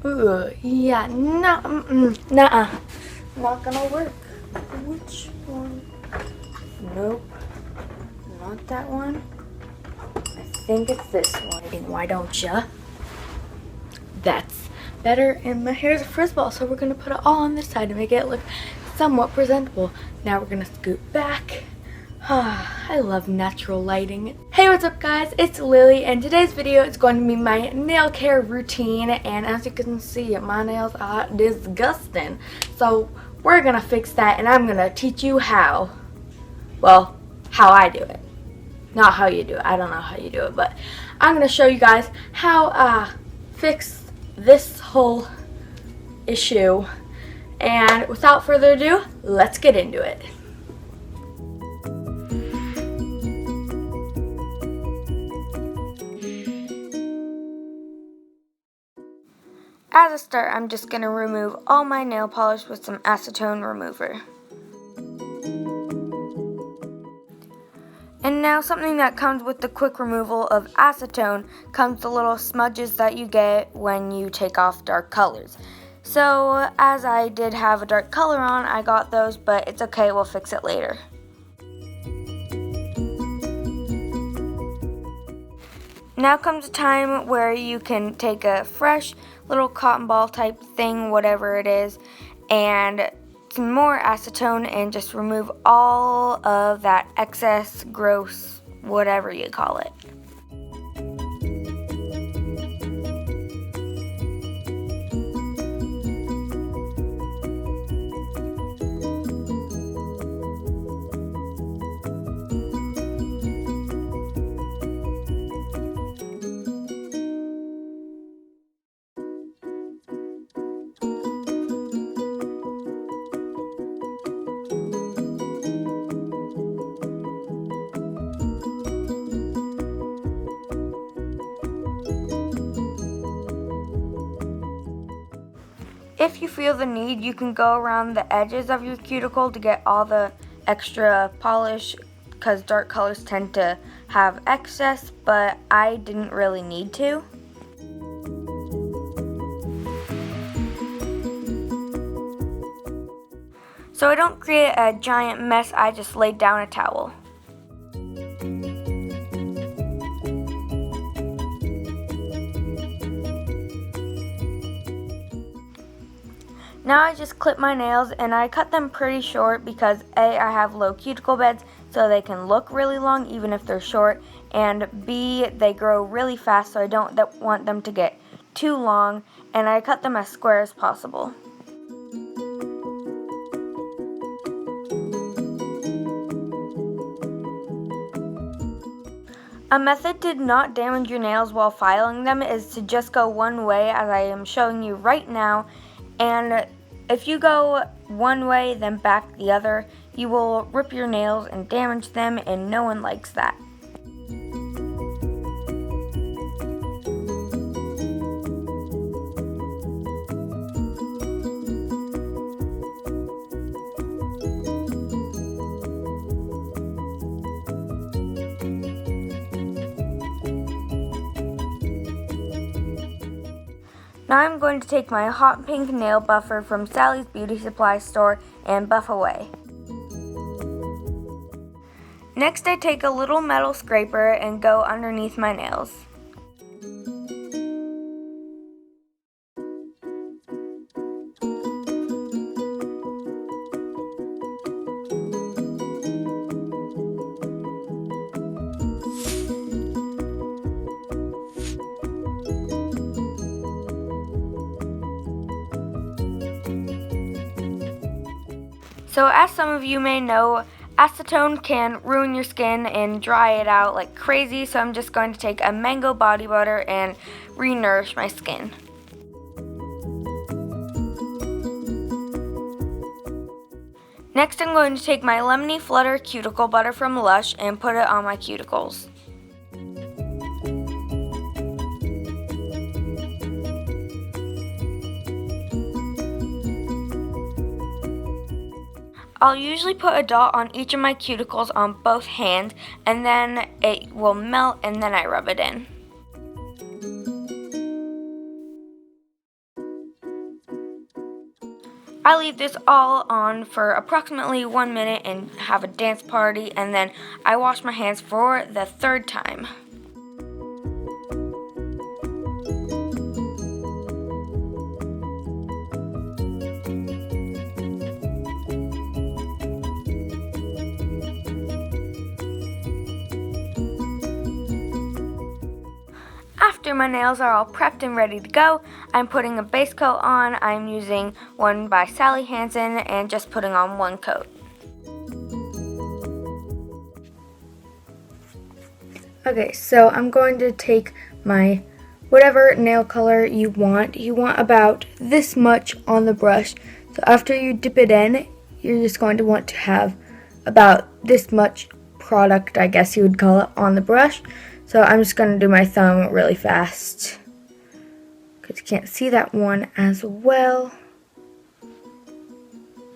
Yeah, nuh-uh. Not gonna work. Which one? Nope. Not that one. I think it's this one. Why don't ya? That's better. And my hair's a frizz-ball, so we're gonna put it all on this side to make it look somewhat presentable. Now we're gonna scoot back. I love natural lighting. Hey, what's up guys? It's Lily, and today's video is going to be my nail care routine, and as you can see, my nails are disgusting. So we're gonna fix that, and I'm gonna teach you how. Well, how I do it. Not how you do it. I don't know how you do it, but I'm gonna show you guys how fix this whole issue. And without further ado, let's get into it. As a start, I'm just going to remove all my nail polish with some acetone remover. And now something that comes with the quick removal of acetone comes the little smudges that you get when you take off dark colors. So as I did have a dark color on, I got those, but it's okay, we'll fix it later. Now comes a time where you can take a fresh little cotton ball type thing, whatever it is, and some more acetone and just remove all of that excess, gross, whatever you call it. If you feel the need, you can go around the edges of your cuticle to get all the extra polish, because dark colors tend to have excess, but I didn't really need to. So I don't create a giant mess, I just laid down a towel. Now I just clip my nails, and I cut them pretty short because A, I have low cuticle beds so they can look really long even if they're short, and B, they grow really fast so I don't want them to get too long, and I cut them as square as possible. A method to not damage your nails while filing them is to just go one way, as I am showing you right now. And if you go one way, then back the other, you will rip your nails and damage them, and no one likes that. Now I'm going to take my hot pink nail buffer from Sally's Beauty Supply store and buff away. Next, I take a little metal scraper and go underneath my nails. So as some of you may know, acetone can ruin your skin and dry it out like crazy, so I'm just going to take a mango body butter and re-nourish my skin. Next, I'm going to take my Lemony Flutter cuticle butter from Lush and put it on my cuticles. I'll usually put a dot on each of my cuticles on both hands, and then it will melt, and then I rub it in. I leave this all on for approximately 1 minute and have a dance party, and then I wash my hands for the third time. After my nails are all prepped and ready to go, I'm putting a base coat on. I'm using one by Sally Hansen and just putting on one coat. Okay, so I'm going to take my whatever nail color you want. You want about this much on the brush. So after you dip it in, you're just going to want to have about this much product, I guess you would call it, on the brush. So I'm just going to do my thumb really fast because you can't see that one as well.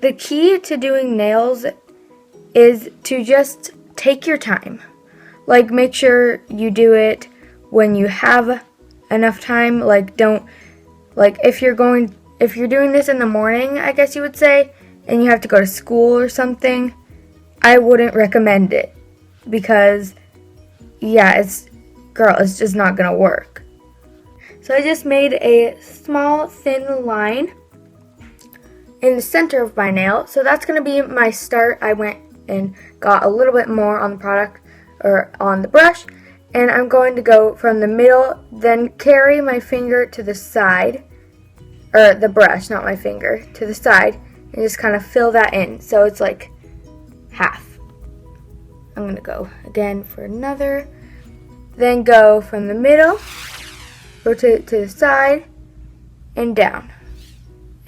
The key to doing nails is to just take your time. Like, make sure you do it when you have enough time. Like, don't, like, if you're doing this in the morning, I guess you would say, and you have to go to school or something, I wouldn't recommend it because, yeah, it's just not gonna work. So I just made a small thin line in the center of my nail. So that's gonna be my start. I went and got a little bit more on the product or on the brush, and I'm going to go from the middle, then carry my finger to the side, or the brush, not my finger, to the side, and just kind of fill that in so it's like half. I'm going to go again for another, then go from the middle, rotate to the side, and down,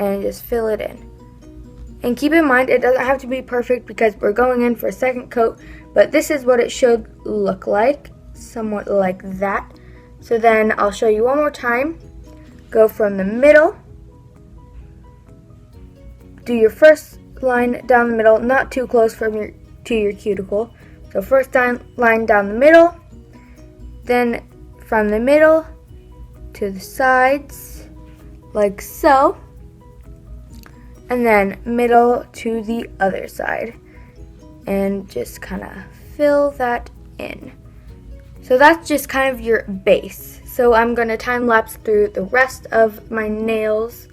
and just fill it in. And keep in mind, it doesn't have to be perfect because we're going in for a second coat, but this is what it should look like, somewhat like that. So then I'll show you one more time. Go from the middle, do your first line down the middle, not too close to your cuticle. So first line down the middle, then from the middle to the sides, like so, and then middle to the other side, and just kind of fill that in. So that's just kind of your base. So I'm going to time lapse through the rest of my nails.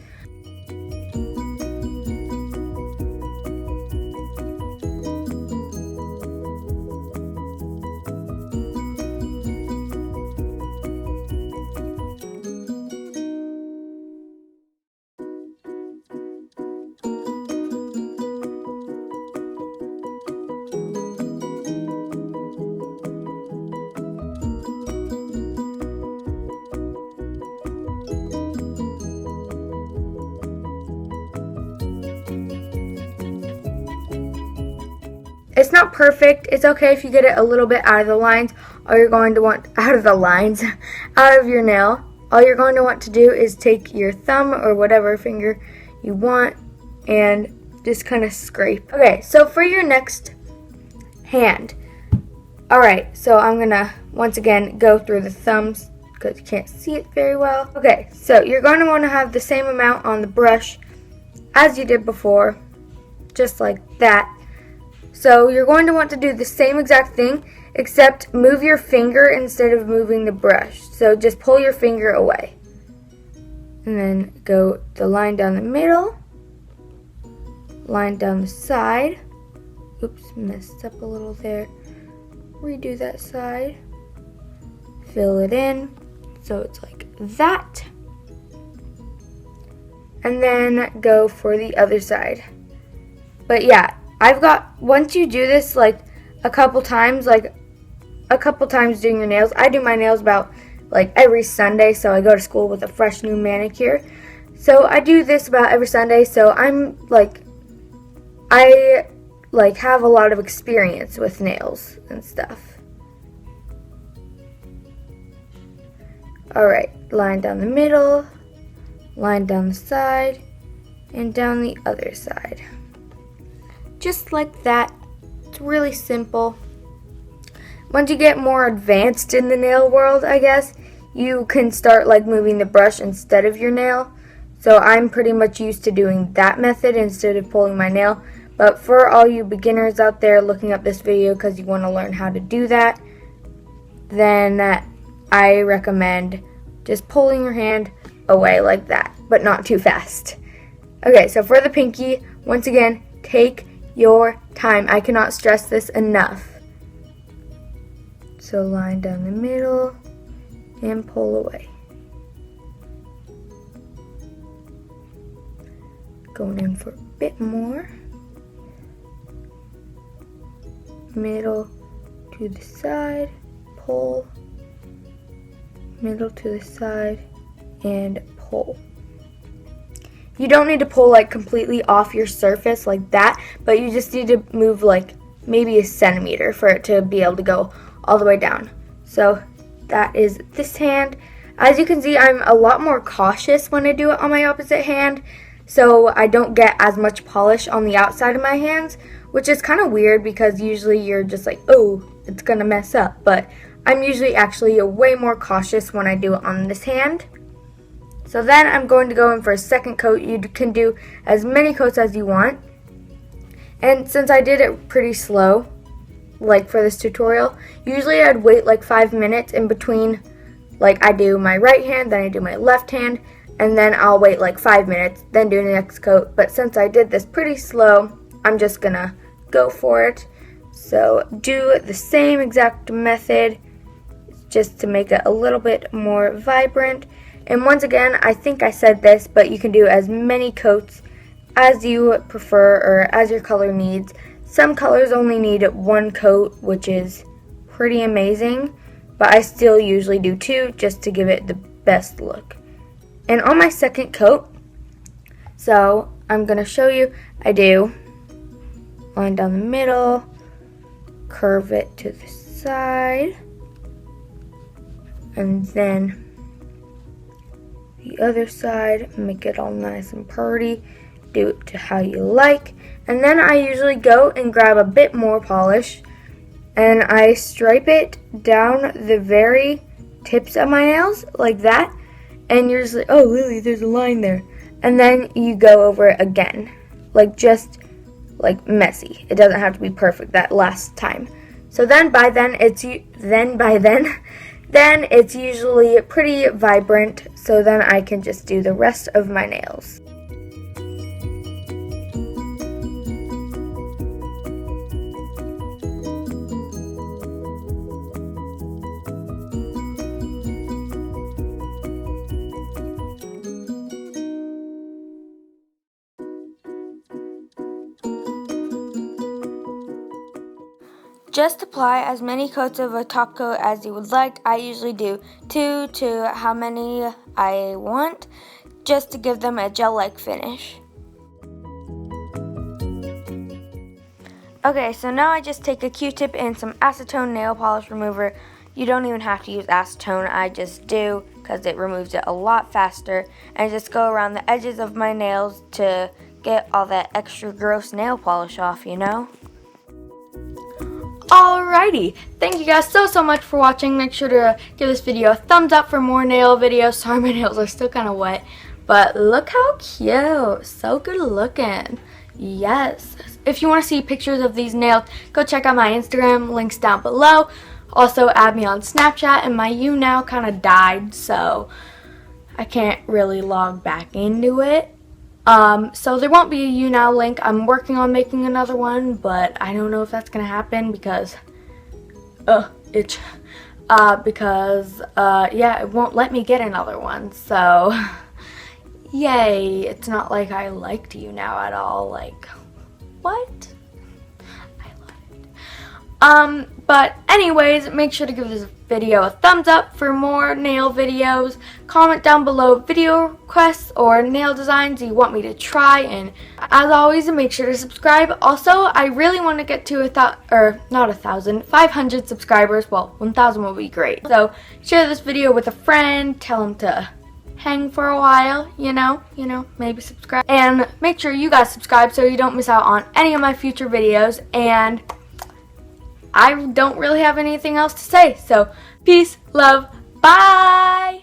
It's not perfect. It's okay if you get it a little bit out of the lines. All you're going to want out of your nail. All you're going to want to do is take your thumb or whatever finger you want and just kind of scrape. Okay, so for your next hand. Alright, so I'm going to once again go through the thumbs because you can't see it very well. Okay, so you're going to want to have the same amount on the brush as you did before, just like that. So you're going to want to do the same exact thing, except move your finger instead of moving the brush. So just pull your finger away. And then go the line down the middle, line down the side. Oops, messed up a little there. Redo that side. Fill it in so it's like that. And then go for the other side. But yeah, once you do this like a couple times doing your nails, I do my nails about like every Sunday, so I go to school with a fresh new manicure. So I do this about every Sunday, so I have a lot of experience with nails and stuff. Alright, line down the middle, line down the side, and down the other side. Just like that. It's really simple. Once you get more advanced in the nail world, I guess, you can start like moving the brush instead of your nail. So I'm pretty much used to doing that method instead of pulling my nail. But for all you beginners out there looking up this video because you want to learn how to do that, then I recommend just pulling your hand away like that, but not too fast. Okay, so for the pinky, once again, take your time. I cannot stress this enough. So line down the middle and pull away. Going in for a bit more. Middle to the side, pull. Middle to the side, and pull. You don't need to pull like completely off your surface like that, but you just need to move like maybe a centimeter for it to be able to go all the way down. So that is this hand. As you can see, I'm a lot more cautious when I do it on my opposite hand, so I don't get as much polish on the outside of my hands, which is kind of weird because usually you're just like, oh, it's gonna mess up, but I'm usually actually way more cautious when I do it on this hand. So then I'm going to go in for a second coat. You can do as many coats as you want. And since I did it pretty slow, like for this tutorial, usually I'd wait like 5 minutes in between. Like I do my right hand, then I do my left hand, and then I'll wait like 5 minutes, then do the next coat. But since I did this pretty slow, I'm just gonna go for it. So do the same exact method, just to make it a little bit more vibrant. And once again, I think I said this, but you can do as many coats as you prefer or as your color needs. Some colors only need 1 coat, which is pretty amazing, but I still usually do 2 just to give it the best look. And on my second coat, so I'm going to show you, I do line down the middle, curve it to the side, and then the other side, make it all nice and pretty, do it to how you like, and then I usually go and grab a bit more polish and I stripe it down the very tips of my nails like that, and you're just like, oh Lily, there's a line there, and then you go over it again, like just like messy. It doesn't have to be perfect that last time. So then by then then it's usually pretty vibrant, so then I can just do the rest of my nails. Just apply as many coats of a top coat as you would like. I usually do 2 to how many I want, just to give them a gel-like finish. Okay, so now I just take a Q-tip and some acetone nail polish remover. You don't even have to use acetone, I just do because it removes it a lot faster. And just go around the edges of my nails to get all that extra gross nail polish off, you know? Alrighty, thank you guys so much for watching. Make sure to give this video a thumbs up for more nail videos. Sorry, my nails are still kind of wet, but look how cute, so good looking. Yes, if you want to see pictures of these nails, go check out my Instagram, links down below. Also add me on Snapchat, and my YouNow kind of died, so I can't really log back into it. So there won't be a YouNow link. I'm working on making another one, but I don't know if that's gonna happen because yeah, it won't let me get another one. So yay, it's not like I liked YouNow at all. Like, what? I love it. But anyways, make sure to give this video a thumbs up for more nail videos. Comment down below video requests or nail designs you want me to try, and as always, make sure to subscribe. Also, I really want to get to 500 subscribers. Well, 1,000 will be great. So share this video with a friend, tell them to hang for a while, you know, maybe subscribe, and make sure you guys subscribe so you don't miss out on any of my future videos. And I don't really have anything else to say, so peace, love, bye!